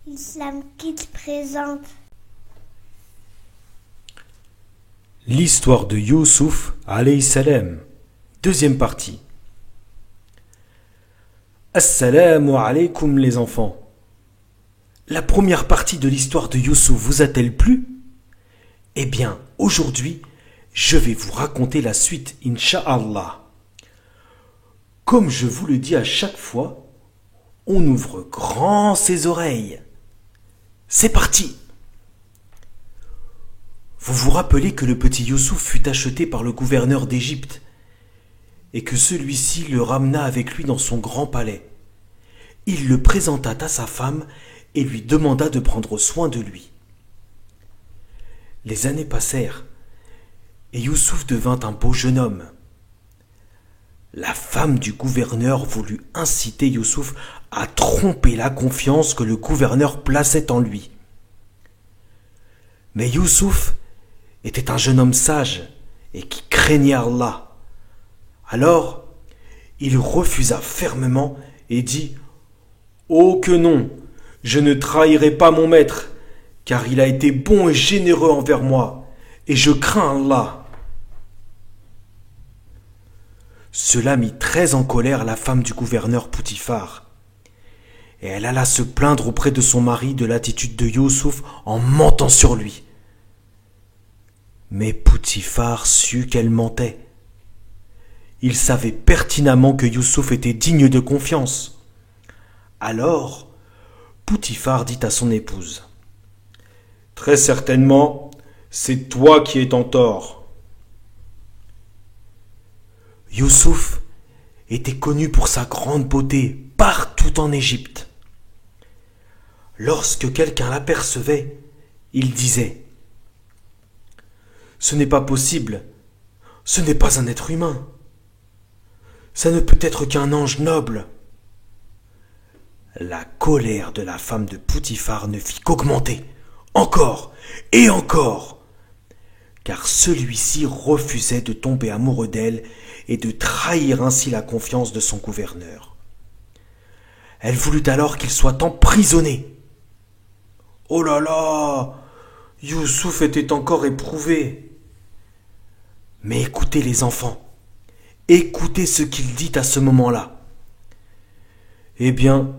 L'Islam Kids présente L'histoire de Youssouf alayhi salam. Deuxième partie. Assalamu alaykoum les enfants. La première partie de l'histoire de Youssouf vous a-t-elle plu? Eh bien, aujourd'hui, je vais vous raconter la suite, Inch'Allah. Comme je vous le dis à chaque fois, on ouvre grand ses oreilles. C'est parti! Vous vous rappelez que le petit Youssouf fut acheté par le gouverneur d'Égypte et que celui-ci le ramena avec lui dans son grand palais. Il le présenta à sa femme et lui demanda de prendre soin de lui. Les années passèrent et Youssouf devint un beau jeune homme. La femme du gouverneur voulut inciter Youssouf à tromper la confiance que le gouverneur plaçait en lui. Mais Youssouf était un jeune homme sage et qui craignait Allah. Alors, il refusa fermement et dit « Oh que non, je ne trahirai pas mon maître, car il a été bon et généreux envers moi, et je crains Allah. » Cela mit très en colère la femme du gouverneur Poutifar, et elle alla se plaindre auprès de son mari de l'attitude de Youssouf en mentant sur lui. Mais Poutifar sut qu'elle mentait. Il savait pertinemment que Youssouf était digne de confiance. Alors, Poutifar dit à son épouse « Très certainement, c'est toi qui es en tort. » Youssouf était connu pour sa grande beauté partout en Égypte. Lorsque quelqu'un l'apercevait, il disait « Ce n'est pas possible, ce n'est pas un être humain, ça ne peut être qu'un ange noble. » La colère de la femme de Poutifar ne fit qu'augmenter, encore et encore, car celui-ci refusait de tomber amoureux d'elle et de trahir ainsi la confiance de son gouverneur. Elle voulut alors qu'il soit emprisonné. Oh là là! Youssouf était encore éprouvé. Mais écoutez les enfants, écoutez ce qu'il dit à ce moment-là. Eh bien,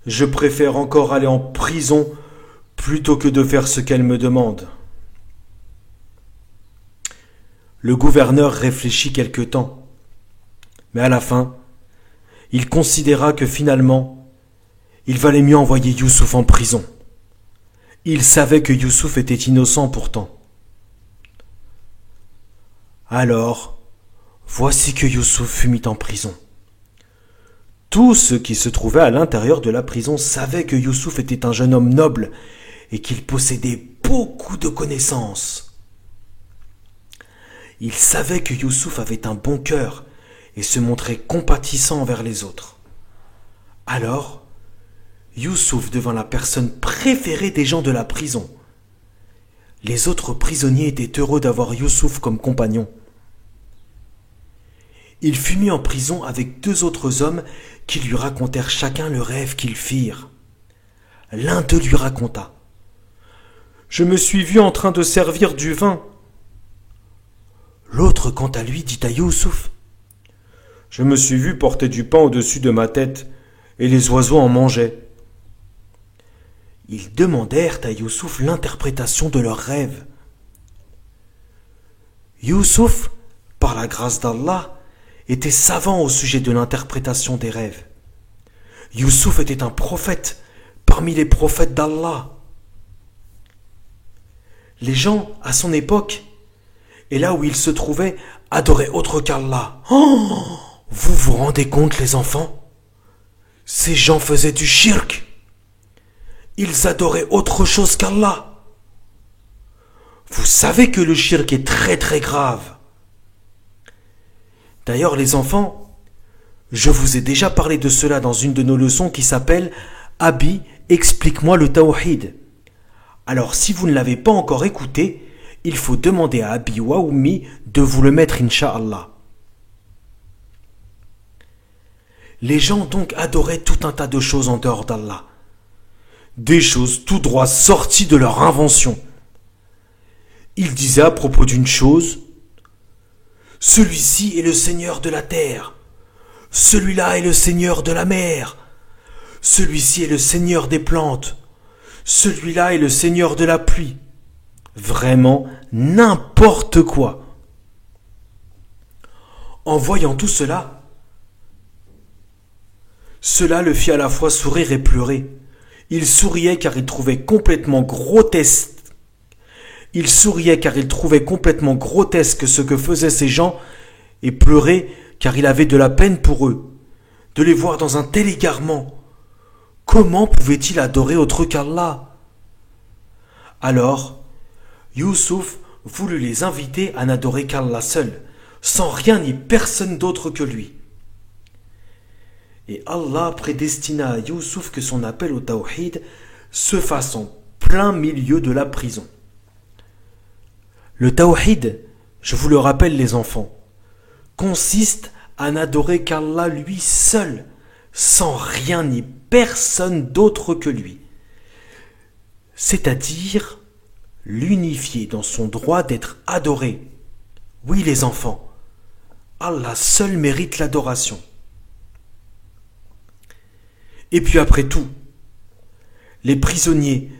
je préfère encore aller en prison plutôt que de faire ce qu'elle me demande. Le gouverneur réfléchit quelque temps, mais à la fin, il considéra que finalement, il valait mieux envoyer Youssouf en prison. Il savait que Youssouf était innocent pourtant. Alors, voici que Youssouf fut mis en prison. Tous ceux qui se trouvaient à l'intérieur de la prison savaient que Youssouf était un jeune homme noble et qu'il possédait beaucoup de connaissances. Ils savaient que Youssouf avait un bon cœur et se montrait compatissant envers les autres. Alors, Youssouf devint la personne préférée des gens de la prison. Les autres prisonniers étaient heureux d'avoir Youssouf comme compagnon. Il fut mis en prison avec deux autres hommes qui lui racontèrent chacun le rêve qu'ils firent. L'un d'eux lui raconta « Je me suis vu en train de servir du vin. » L'autre, quant à lui, dit à Youssouf « Je me suis vu porter du pain au-dessus de ma tête, et les oiseaux en mangeaient. » Ils demandèrent à Youssouf l'interprétation de leurs rêves. Youssouf, par la grâce d'Allah, était savant au sujet de l'interprétation des rêves. Youssouf était un prophète parmi les prophètes d'Allah. Les gens, à son époque, et là où il se trouvait, adoraient autre qu'Allah. Oh, vous vous rendez compte, les enfants? Ces gens faisaient du shirk. Ils adoraient autre chose qu'Allah. Vous savez que le shirk est très très grave. D'ailleurs, les enfants, je vous ai déjà parlé de cela dans une de nos leçons qui s'appelle « Abi, explique-moi le tawhid ». Alors, si vous ne l'avez pas encore écouté, il faut demander à Abi ou à Oummi de vous le mettre, Inch'Allah. Les gens donc adoraient tout un tas de choses en dehors d'Allah. des choses tout droit sorties de leur invention. Ils disaient à propos d'une chose: celui-ci est le seigneur de la terre, celui-là est le seigneur de la mer, celui-ci est le seigneur des plantes, celui-là est le seigneur de la pluie. Vraiment n'importe quoi. En voyant tout cela, cela le fit à la fois sourire et pleurer. Il souriait car il trouvait complètement grotesque. Il souriait car il trouvait complètement grotesque ce que faisaient ces gens, et pleurait car il avait de la peine pour eux, de les voir dans un tel égarement. Comment pouvaient-ils adorer autre qu'Allah? Alors, Youssouf voulut les inviter à n'adorer qu'Allah seul, sans rien ni personne d'autre que lui. Et Allah prédestina à Youssouf que son appel au tawhid se fasse en plein milieu de la prison. Le tawhid, je vous le rappelle les enfants, consiste à n'adorer qu'Allah lui seul, sans rien ni personne d'autre que lui. C'est-à-dire l'unifier dans son droit d'être adoré. Oui les enfants, Allah seul mérite l'adoration. Et puis après tout, les prisonniers,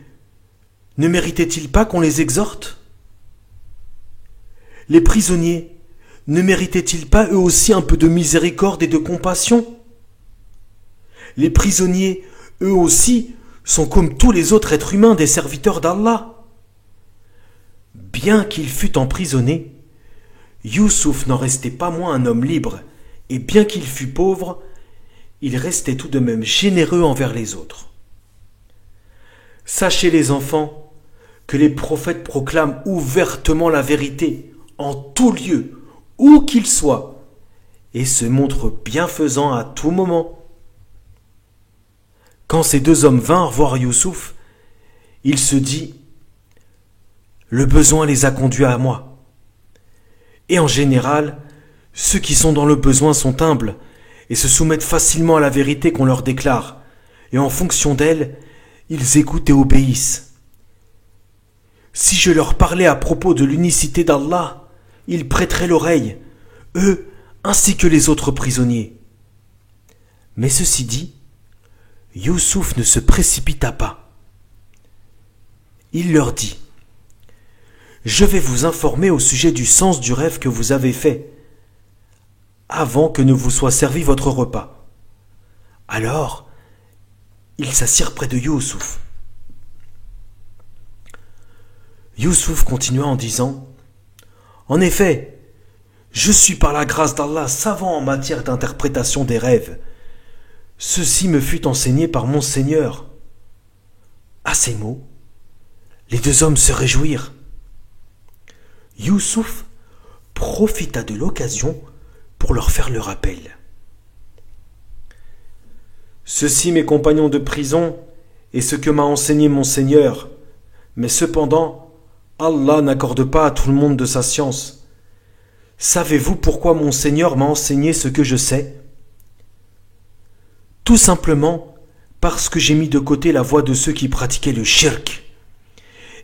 ne méritaient-ils pas qu'on les exhorte? Les prisonniers, ne méritaient-ils pas eux aussi un peu de miséricorde et de compassion? Les prisonniers, eux aussi, sont comme tous les autres êtres humains des serviteurs d'Allah. Bien qu'il fût emprisonné, Youssouf n'en restait pas moins un homme libre, et bien qu'il fût pauvre, il restait tout de même généreux envers les autres. Sachez les enfants que les prophètes proclament ouvertement la vérité en tout lieu, où qu'ils soient, et se montrent bienfaisants à tout moment. Quand ces deux hommes vinrent voir Youssouf, il se dit: le besoin les a conduits à moi. Et en général, ceux qui sont dans le besoin sont humbles et se soumettent facilement à la vérité qu'on leur déclare, et en fonction d'elle, ils écoutent et obéissent. Si je leur parlais à propos de l'unicité d'Allah, ils prêteraient l'oreille, eux ainsi que les autres prisonniers. Mais ceci dit, Youssouf ne se précipita pas. Il leur dit: je vais vous informer au sujet du sens du rêve que vous avez fait, avant que ne vous soit servi votre repas. Alors, ils s'assirent près de Youssouf. Youssouf continua en disant: en effet, je suis par la grâce d'Allah savant en matière d'interprétation des rêves. Ceci me fut enseigné par mon Seigneur. À ces mots, les deux hommes se réjouirent. Youssouf profita de l'occasion pour leur faire le rappel. Ceci, mes compagnons de prison, est ce que m'a enseigné mon Seigneur, mais cependant, Allah n'accorde pas à tout le monde de sa science. Savez-vous pourquoi mon Seigneur m'a enseigné ce que je sais? Tout simplement parce que j'ai mis de côté la voie de ceux qui pratiquaient le shirk,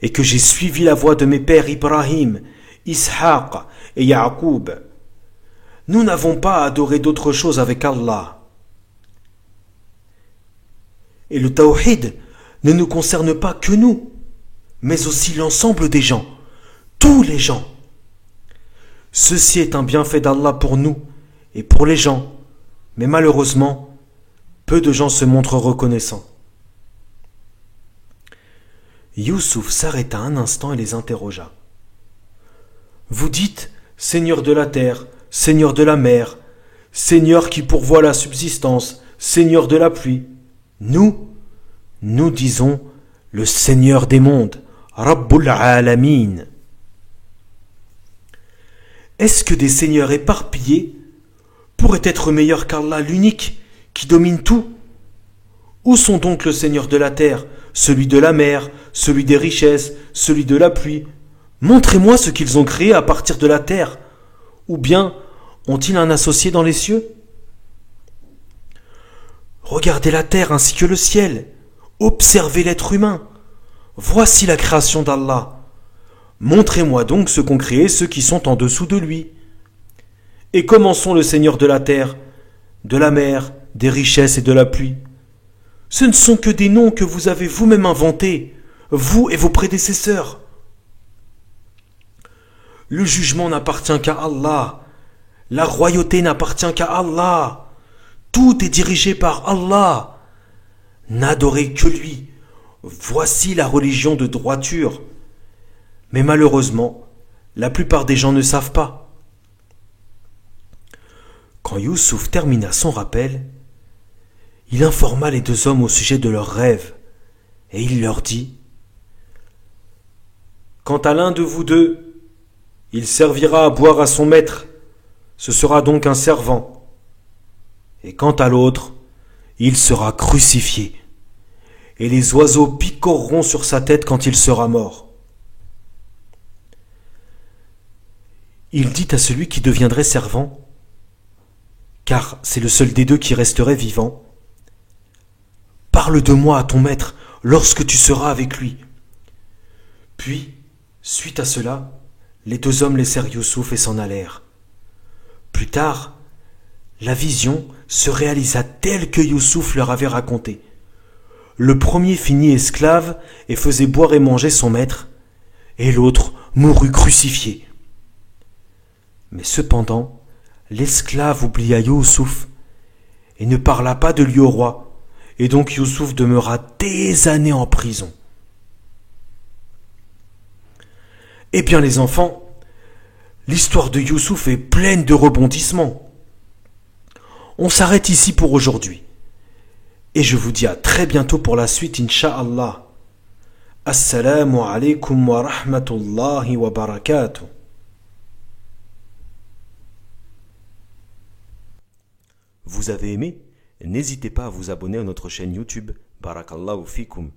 et que j'ai suivi la voie de mes pères Ibrahim, Ishaq et Ya'qub. Nous n'avons pas à adorer d'autre chose avec Allah. Et le tawhid ne nous concerne pas que nous, mais aussi l'ensemble des gens, tous les gens. Ceci est un bienfait d'Allah pour nous et pour les gens, mais malheureusement, peu de gens se montrent reconnaissants. Youssouf s'arrêta un instant et les interrogea. Vous dites, Seigneur de la terre, Seigneur de la mer, Seigneur qui pourvoit la subsistance, Seigneur de la pluie. Nous disons le Seigneur des mondes, Rabbul Alamin. Est-ce que des seigneurs éparpillés pourraient être meilleurs qu'Allah l'unique qui domine tout? Où sont donc le Seigneur de la terre, celui de la mer, celui des richesses, celui de la pluie? Montrez-moi ce qu'ils ont créé à partir de la terre. Ou bien ont-ils un associé dans les cieux? Regardez la terre ainsi que le ciel. Observez l'être humain. Voici la création d'Allah. Montrez-moi donc ce qu'ont créé ceux qui sont en dessous de lui. Et comment sont le Seigneur de la terre, de la mer, des richesses et de la pluie? Ce ne sont que des noms que vous avez vous-même inventés, vous et vos prédécesseurs. Le jugement n'appartient qu'à Allah. La royauté n'appartient qu'à Allah. Tout est dirigé par Allah. N'adorez que lui. Voici la religion de droiture. Mais malheureusement, la plupart des gens ne savent pas. Quand Youssouf termina son rappel, il informa les deux hommes au sujet de leurs rêves, et il leur dit : « Quant à l'un de vous deux, il servira à boire à son maître, ce sera donc un servant. Et quant à l'autre, il sera crucifié, et les oiseaux picoreront sur sa tête quand il sera mort. » Il dit à celui qui deviendrait servant, car c'est le seul des deux qui resterait vivant : « Parle de moi à ton maître lorsque tu seras avec lui. » Puis, suite à cela, les deux hommes laissèrent Youssouf et s'en allèrent. Plus tard, la vision se réalisa telle que Youssouf leur avait raconté. Le premier finit esclave et faisait boire et manger son maître, et l'autre mourut crucifié. Mais cependant, l'esclave oublia Youssouf et ne parla pas de lui au roi, et donc Youssouf demeura des années en prison. Eh bien les enfants, l'histoire de Youssouf est pleine de rebondissements. On s'arrête ici pour aujourd'hui. Et je vous dis à très bientôt pour la suite, Inch'Allah. Assalamu alaikum wa rahmatullahi wa barakatuh. Vous avez aimé? N'hésitez pas à vous abonner à notre chaîne YouTube. Barakallahu fikum.